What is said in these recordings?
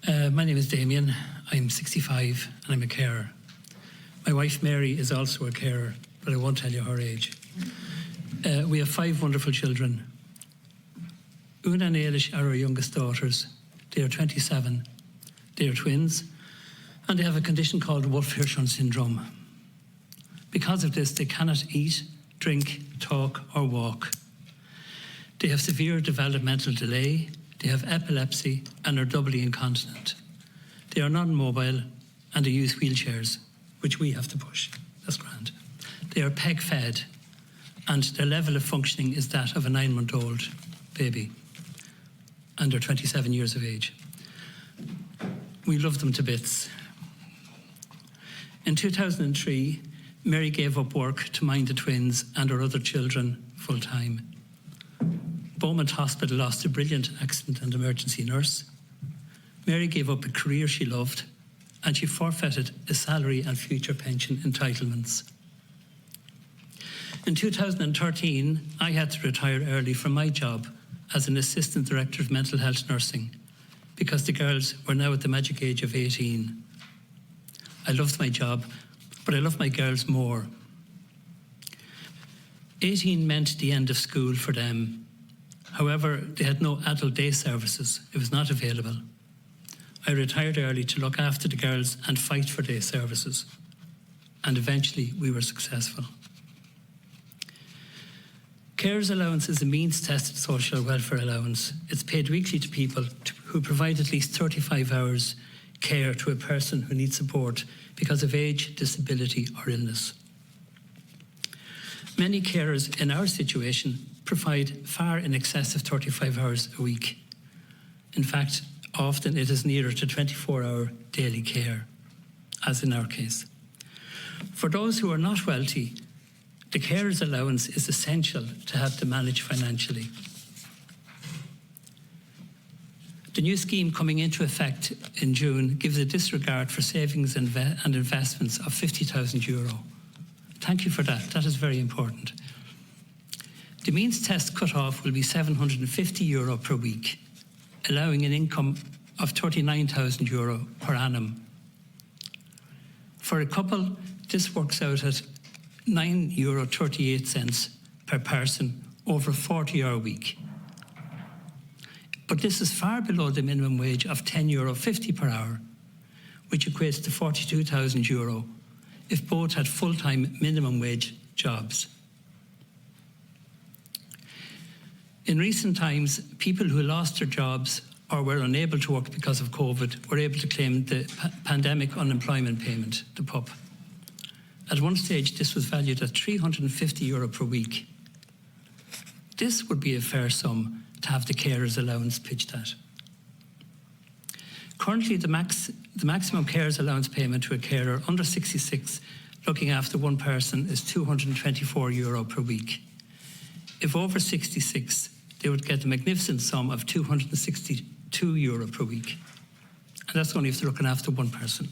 My name is Damien. I'm 65 and I'm a carer. My wife Mary is also a carer, but I won't tell you her age. We have 5 wonderful children. Una and Ailis are our youngest daughters. They are 27. They are twins, and they have a condition called Wolf-Hirschhorn syndrome. Because of this, they cannot eat, drink, talk, or walk. They have severe developmental delay, they have epilepsy, and are doubly incontinent. They are non-mobile, and they use wheelchairs, which we have to push. That's grand. They are peg-fed, and their level of functioning is that of a 9-month-old baby, and they're 27 years of age. We love them to bits. In 2003, Mary gave up work to mind the twins and her other children full-time. Beaumont Hospital lost a brilliant accident and emergency nurse. Mary gave up a career she loved, and she forfeited a salary and future pension entitlements. In 2013, I had to retire early from my job as an Assistant Director of Mental Health Nursing because the girls were now at the magic age of 18. I loved my job, but I love my girls more. 18 meant the end of school for them. However, they had no adult day services. It was not available. I retired early to look after the girls and fight for day services. And eventually we were successful. Carers allowance is a means-tested social welfare allowance. It's paid weekly to people who provide at least 35 hours care to a person who needs support because of age, disability or illness. Many carers in our situation provide far in excess of 35 hours a week. In fact, often it is nearer to 24-hour daily care, as in our case. For those who are not wealthy, the carers allowance is essential to help them manage financially. The new scheme coming into effect in June gives a disregard for savings and investments of €50,000. Thank you for that. That is very important. The means test cut-off will be €750 per week, allowing an income of €39,000 per annum. For a couple, this works out at €9.38 per person over a 40-hour week. But this is far below the minimum wage of €10.50 per hour, which equates to €42,000 if both had full-time minimum wage jobs. In recent times, people who lost their jobs or were unable to work because of COVID were able to claim the pandemic unemployment payment, the PUP. At one stage, this was valued at €350 per week. This would be a fair sum to have the carers allowance pitched at. Currently, the maximum carers allowance payment to a carer under 66 looking after one person is €224 per week. If over 66, they would get a magnificent sum of €262 per week. And that's only if they're looking after one person.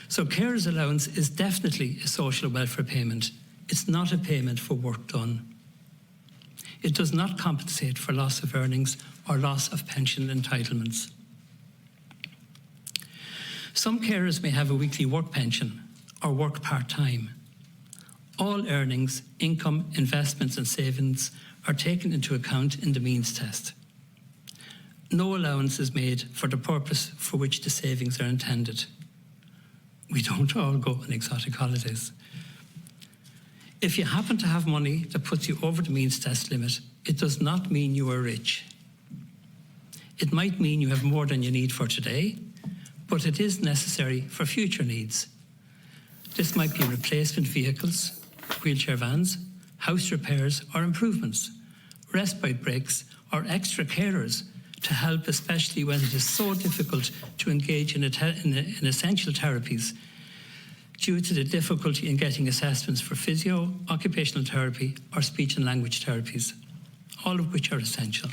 So carers allowance is definitely a social welfare payment. It's not a payment for work done. It does not compensate for loss of earnings or loss of pension entitlements. Some carers may have a weekly work pension or work part-time. All earnings, income, investments and savings are taken into account in the means test. No allowance is made for the purpose for which the savings are intended. We don't all go on exotic holidays. If you happen to have money that puts you over the means test limit, it does not mean you are rich. It might mean you have more than you need for today, but it is necessary for future needs. This might be replacement vehicles, wheelchair vans, house repairs or improvements, respite breaks or extra carers to help, especially when it is so difficult to engage in essential therapies due to the difficulty in getting assessments for physio, occupational therapy or speech and language therapies, all of which are essential.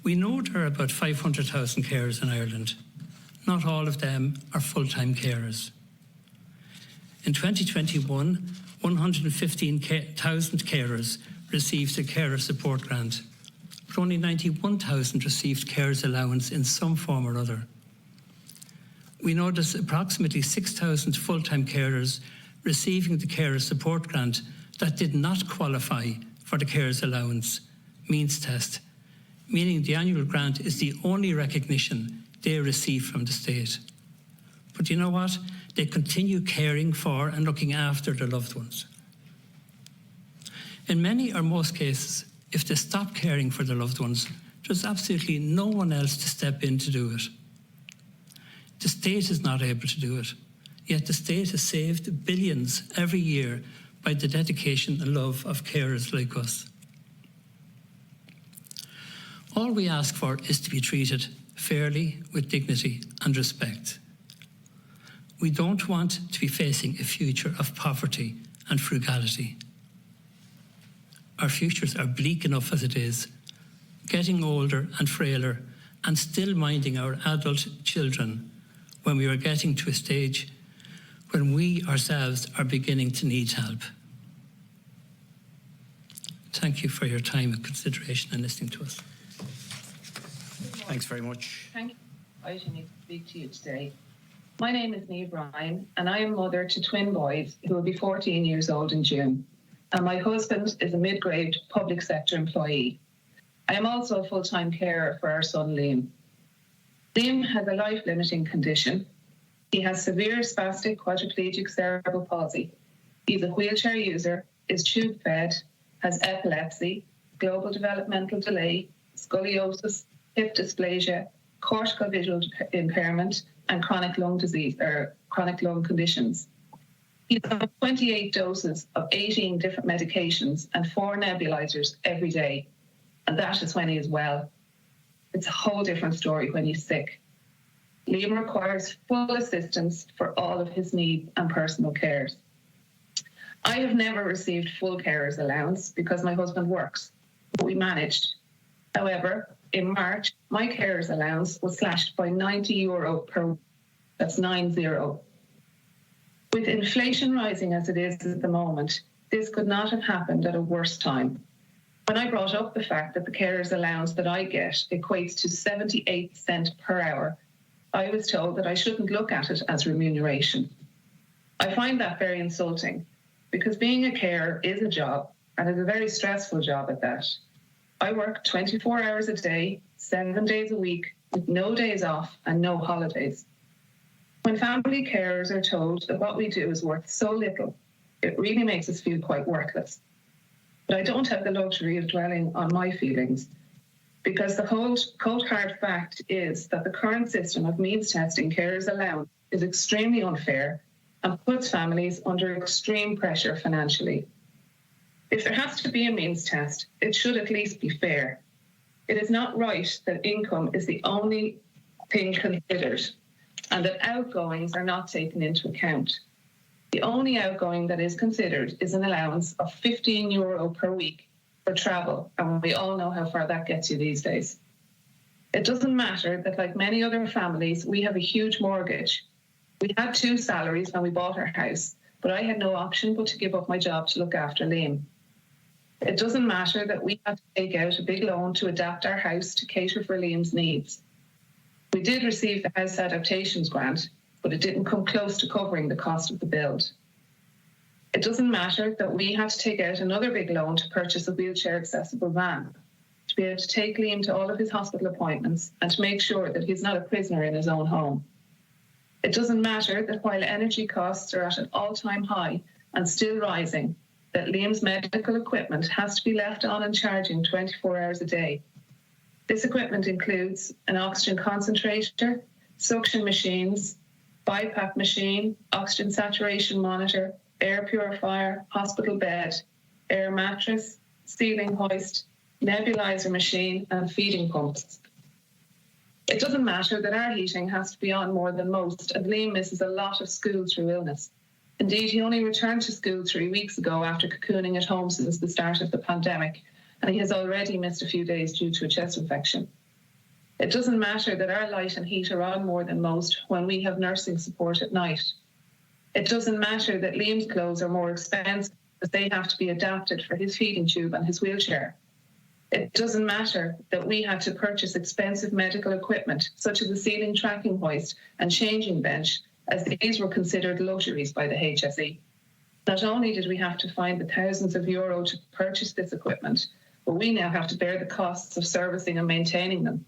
We know there are about 500,000 carers in Ireland. Not all of them are full-time carers. In 2021, 115,000 carers received a carer support grant. but only 91,000 received carers allowance in some form or other. We know there's approximately 6,000 full-time carers receiving the carer support grant that did not qualify for the carers allowance means test, meaning the annual grant is the only recognition they receive from the state. But you know what? They continue caring for and looking after their loved ones. In many or most cases, if they stop caring for their loved ones, there's absolutely no one else to step in to do it. The state is not able to do it, yet the state has saved billions every year by the dedication and love of carers like us. All we ask for is to be treated fairly, with dignity and respect. We don't want to be facing a future of poverty and frugality. Our futures are bleak enough as it is, getting older and frailer and still minding our adult children when we are getting to a stage when we ourselves are beginning to need help. Thank you for your time and consideration and listening to us. Thanks very much. Thank you for inviting me to speak to you today. My name is Niamh, and I am mother to twin boys who will be 14 years old in June. And my husband is a mid-grade public sector employee. I am also a full-time carer for our son Liam. Liam has a life-limiting condition. He has severe spastic quadriplegic cerebral palsy. He's a wheelchair user, is tube-fed, has epilepsy, global developmental delay, scoliosis, hip dysplasia, cortical visual impairment, and chronic lung disease or chronic lung conditions. He's on 28 doses of 18 different medications and 4 nebulizers every day, and that is when he is well. It's a whole different story when he's sick. Liam requires full assistance for all of his needs and personal cares. I have never received full carers allowance because my husband works, but we managed. However, in March, my carers allowance was slashed by €90 per week. That's 90. With inflation rising as it is at the moment, this could not have happened at a worse time. When I brought up the fact that the carers allowance that I get equates to 78 cents per hour, I was told that I shouldn't look at it as remuneration. I find that very insulting because being a carer is a job, and it's a very stressful job at that. I work 24 hours a day, 7 days a week, with no days off and no holidays. When family carers are told that what we do is worth so little, it really makes us feel quite worthless. But I don't have the luxury of dwelling on my feelings, because the cold hard fact is that the current system of means testing carers allowance is extremely unfair and puts families under extreme pressure financially. If there has to be a means test, it should at least be fair. It is not right that income is the only thing considered and that outgoings are not taken into account. The only outgoing that is considered is an allowance of €15 per week for travel, and we all know how far that gets you these days. It doesn't matter that, like many other families, we have a huge mortgage. We had 2 salaries when we bought our house, but I had no option but to give up my job to look after Liam. It doesn't matter that we had to take out a big loan to adapt our house to cater for Liam's needs. We did receive the house adaptations grant, but it didn't come close to covering the cost of the build. It doesn't matter that we had to take out another big loan to purchase a wheelchair accessible van, to be able to take Liam to all of his hospital appointments and to make sure that he's not a prisoner in his own home. It doesn't matter that while energy costs are at an all-time high and still rising, that Liam's medical equipment has to be left on and charging 24 hours a day. This equipment includes an oxygen concentrator, suction machines, BiPAP machine, oxygen saturation monitor, air purifier, hospital bed, air mattress, ceiling hoist, nebulizer machine, and feeding pumps. It doesn't matter that our heating has to be on more than most, and Liam misses a lot of school through illness. Indeed, he only returned to school 3 weeks ago after cocooning at home since the start of the pandemic, and he has already missed a few days due to a chest infection. It doesn't matter that our light and heat are on more than most when we have nursing support at night. It doesn't matter that Liam's clothes are more expensive as they have to be adapted for his feeding tube and his wheelchair. It doesn't matter that we had to purchase expensive medical equipment, such as a ceiling tracking hoist and changing bench, as these were considered luxuries by the HSE. Not only did we have to find the thousands of euro to purchase this equipment, but we now have to bear the costs of servicing and maintaining them.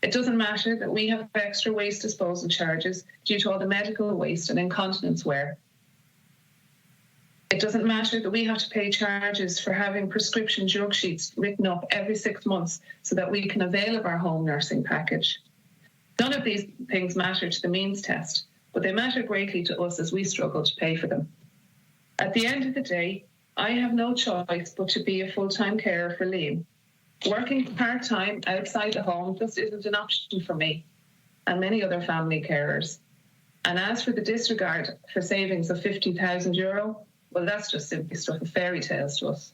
It doesn't matter that we have extra waste disposal charges due to all the medical waste and incontinence wear. It doesn't matter that we have to pay charges for having prescription drug sheets written up every 6 months so that we can avail of our home nursing package. None of these things matter to the means test, but they matter greatly to us as we struggle to pay for them. At the end of the day, I have no choice but to be a full-time carer for Liam. Working part-time outside the home just isn't an option for me and many other family carers. And as for the disregard for savings of €50,000, well, that's just simply stuff of fairy tales to us.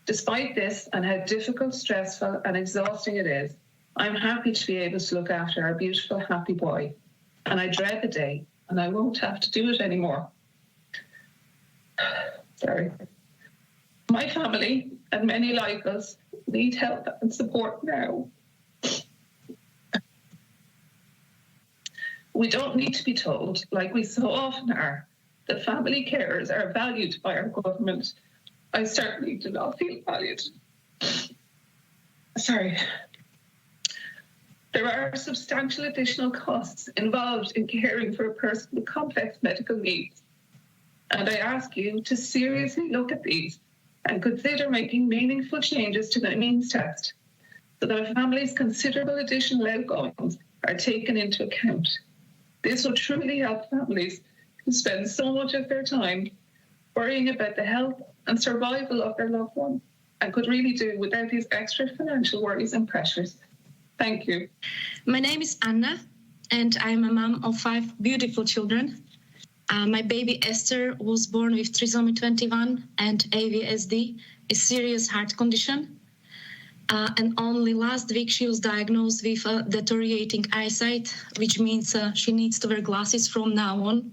Despite this and how difficult, stressful and exhausting it is, I'm happy to be able to look after our beautiful, happy boy. And I dread the day, and I won't have to do it anymore. Sorry. My family and many like us need help and support now. We don't need to be told, like we so often are, that family carers are valued by our government. I certainly do not feel valued. Sorry. There are substantial additional costs involved in caring for a person with complex medical needs. And I ask you to seriously look at these and consider making meaningful changes to the means test so that a family's considerable additional outgoings are taken into account. This will truly help families who spend so much of their time worrying about the health and survival of their loved one and could really do without these extra financial worries and pressures. Thank you. My name is Anna, and I'm a mom of 5 beautiful children. My baby Esther was born with Trisomy 21 and AVSD, a serious heart condition. And only last week she was diagnosed with deteriorating eyesight, which means she needs to wear glasses from now on.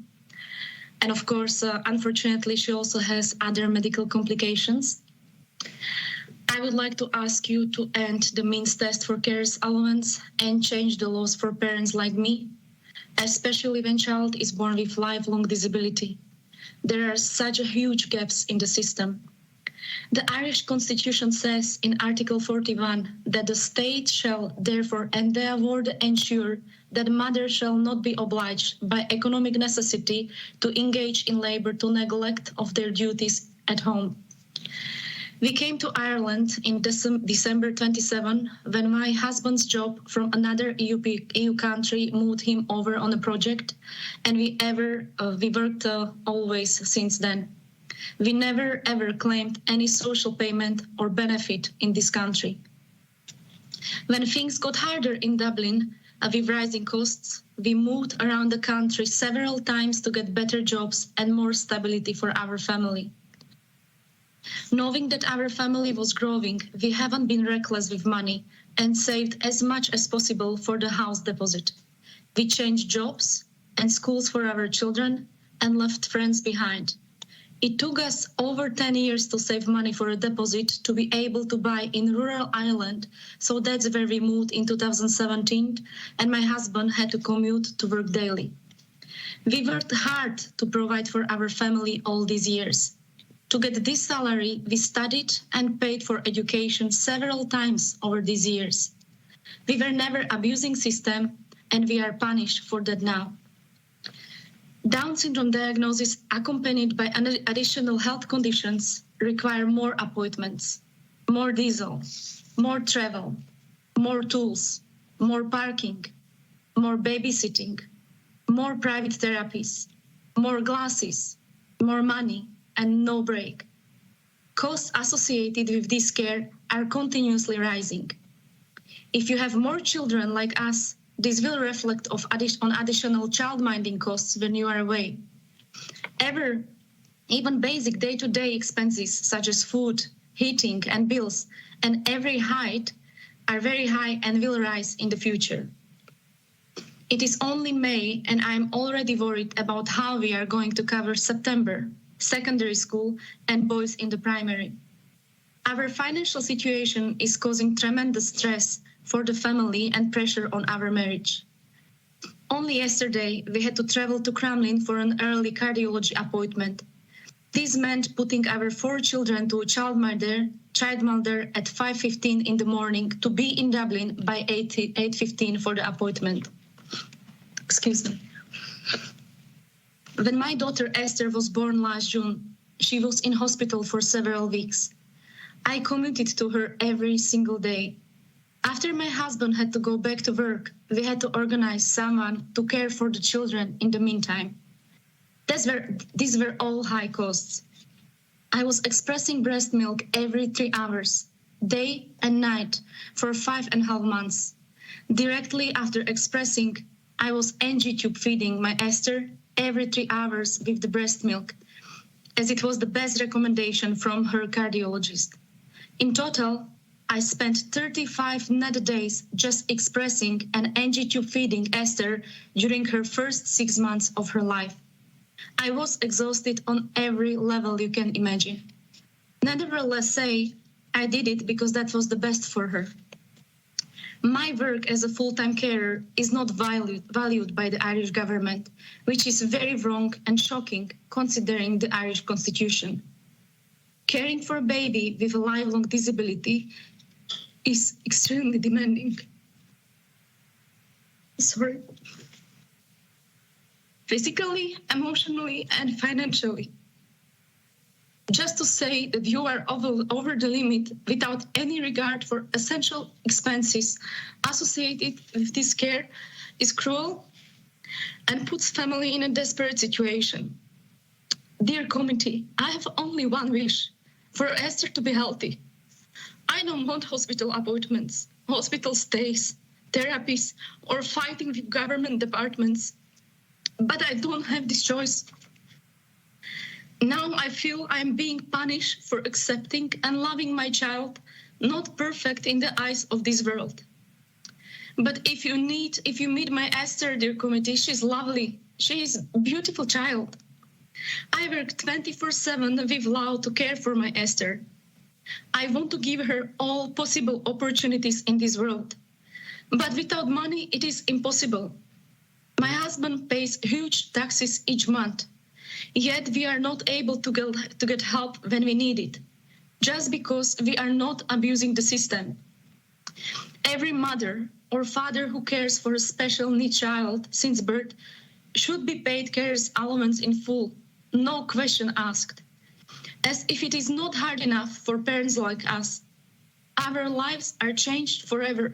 And of course, unfortunately, she also has other medical complications. I would like to ask you to end the means test for carers allowance and change the laws for parents like me, especially when child is born with lifelong disability. There are such huge gaps in the system. The Irish Constitution says in Article 41 that the state shall therefore endeavour to ensure that mothers shall not be obliged by economic necessity to engage in labour to neglect of their duties at home. We came to Ireland in December 27 when my husband's job from another EU country moved him over on a project, and we worked always since then. We never ever claimed any social payment or benefit in this country. When things got harder in Dublin with rising costs, we moved around the country several times to get better jobs and more stability for our family. Knowing that our family was growing, we haven't been reckless with money and saved as much as possible for the house deposit. We changed jobs and schools for our children and left friends behind. It took us over 10 years to save money for a deposit to be able to buy in rural Ireland, so that's where we moved in 2017, and my husband had to commute to work daily. We worked hard to provide for our family all these years. To get this salary, we studied and paid for education several times over these years. We were never abusing system, and we are punished for that now. Down syndrome diagnosis accompanied by additional health conditions require more appointments, more diesel, more travel, more tools, more parking, more babysitting, more private therapies, more glasses, more money, and no break. Costs associated with this care are continuously rising. If you have more children like us, this will reflect on additional childminding costs when you are away. Even basic day-to-day expenses such as food, heating, and bills, and every height are very high and will rise in the future. It is only May, and I'm already worried about how we are going to cover September, secondary school, and boys in the primary. Our financial situation is causing tremendous stress for the family and pressure on our marriage. Only yesterday, we had to travel to Kremlin for an early cardiology appointment. This meant putting our 4 children to a childminder at 5:15 in the morning to be in Dublin by 8:15 for the appointment. Excuse me. When my daughter Esther was born last June, she was in hospital for several weeks. I commuted to her every single day. After my husband had to go back to work, we had to organize someone to care for the children in the meantime. These were all high costs. I was expressing breast milk every 3 hours, day and night, for 5.5 months. Directly after expressing, I was NG tube feeding my Esther every 3 hours with the breast milk, as it was the best recommendation from her cardiologist. In total, I spent 35 net days just expressing and NG tube feeding Esther during her first 6 months of her life. I was exhausted on every level you can imagine. Nevertheless, I did it because that was the best for her. My work as a full-time carer is not valued by the Irish government, which is very wrong and shocking considering the Irish constitution. Caring for a baby with a lifelong disability is extremely demanding. Physically, emotionally, and financially. Just to say that you are over the limit without any regard for essential expenses associated with this care is cruel and puts family in a desperate situation. Dear committee, I have only one wish, for Esther to be healthy. I don't want hospital appointments, hospital stays, therapies, or fighting with government departments. But I don't have this choice. Now I feel I'm being punished for accepting and loving my child, not perfect in the eyes of this world. But if you meet my Esther, dear committee, she's lovely. She is a beautiful child. I work 24/7 with love to care for my Esther. I want to give her all possible opportunities in this world. But without money, it is impossible. My husband pays huge taxes each month, yet we are not able to get help when we need it, just because we are not abusing the system. Every mother or father who cares for a special needs child since birth should be paid carer's allowance in full, no question asked. As if it is not hard enough for parents like us. Our lives are changed forever.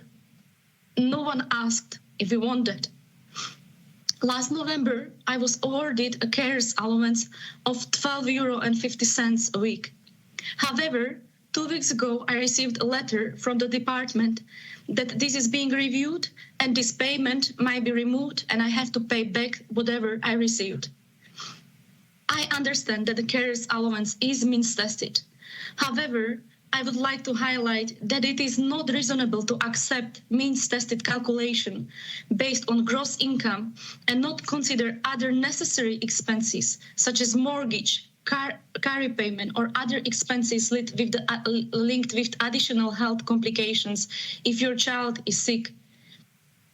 No one asked if we wanted. Last November, I was awarded a carer's allowance of €12.50 a week. However, 2 weeks ago, I received a letter from the department that this is being reviewed and this payment might be removed and I have to pay back whatever I received. I understand that the carer's allowance is means-tested. However, I would like to highlight that it is not reasonable to accept means-tested calculation based on gross income and not consider other necessary expenses such as mortgage, car repayment, or other expenses linked with additional health complications if your child is sick.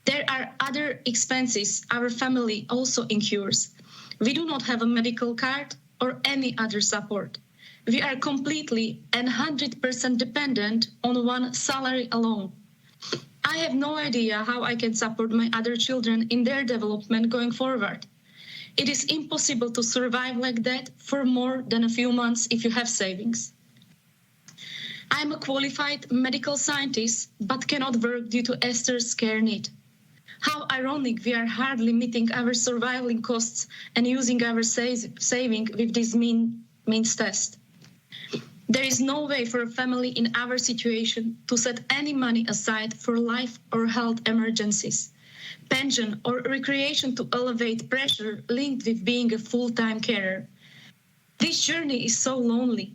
There are other expenses our family also incurs. We do not have a medical card or any other support. We are completely and 100% dependent on one salary alone. I have no idea how I can support my other children in their development going forward. It is impossible to survive like that for more than a few months if you have savings. I am a qualified medical scientist, but cannot work due to Esther's care need. How ironic we are hardly meeting our surviving costs and using our saving with this means test. There is no way for a family in our situation to set any money aside for life or health emergencies, pension or recreation to elevate pressure linked with being a full-time carer. This journey is so lonely.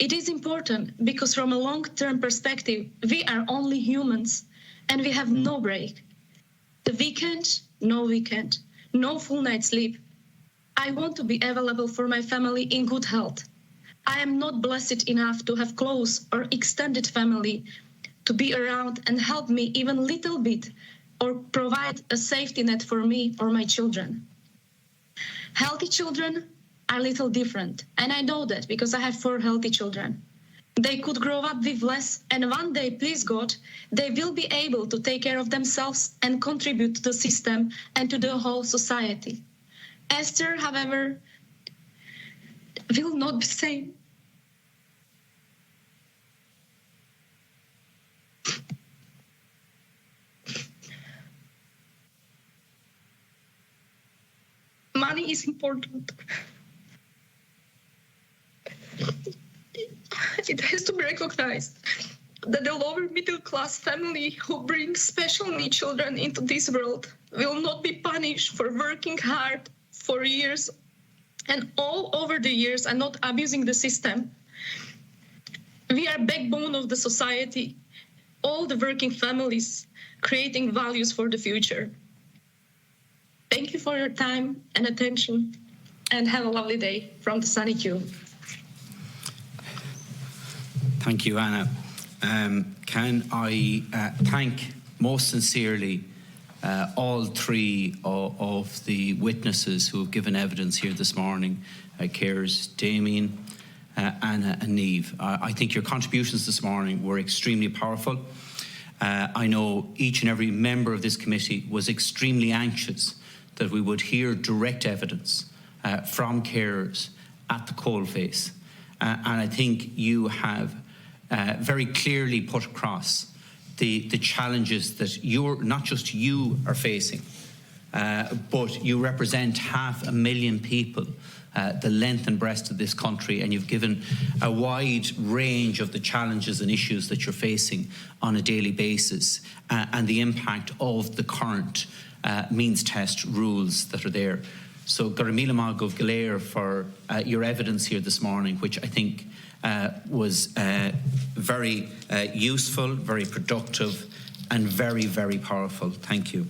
It is important because from a long-term perspective, we are only humans and we have no break. The weekend, no full night's sleep. I want to be available for my family in good health. I am not blessed enough to have close or extended family to be around and help me even a little bit or provide a safety net for me or my children. Healthy children are a little different, and I know that because I have 4 healthy children. They could grow up with less, and one day, please God, they will be able to take care of themselves and contribute to the system and to the whole society. Esther, however, will not be the same. Money is important. It has to be recognized that the lower middle class family who brings special needs children into this world will not be punished for working hard for years and all over the years and not abusing the system. We are backbone of the society, all the working families creating values for the future. Thank you for your time and attention, and have a lovely day from the sunny Kew. Thank you, Anna. Can I thank most sincerely all 3 of the witnesses who have given evidence here this morning, carers Damien, Anna and Niamh. I think your contributions this morning were extremely powerful. I know each and every member of this committee was extremely anxious that we would hear direct evidence from carers at the coalface. And I think you have very clearly put across the challenges that not just you are facing, but you represent 500,000 people, the length and breadth of this country, and you've given a wide range of the challenges and issues that you're facing on a daily basis, and the impact of the current means test rules that are there. So Garamila Magov Galer for your evidence here this morning, which I think was very useful, very productive, and very, very powerful. Thank you.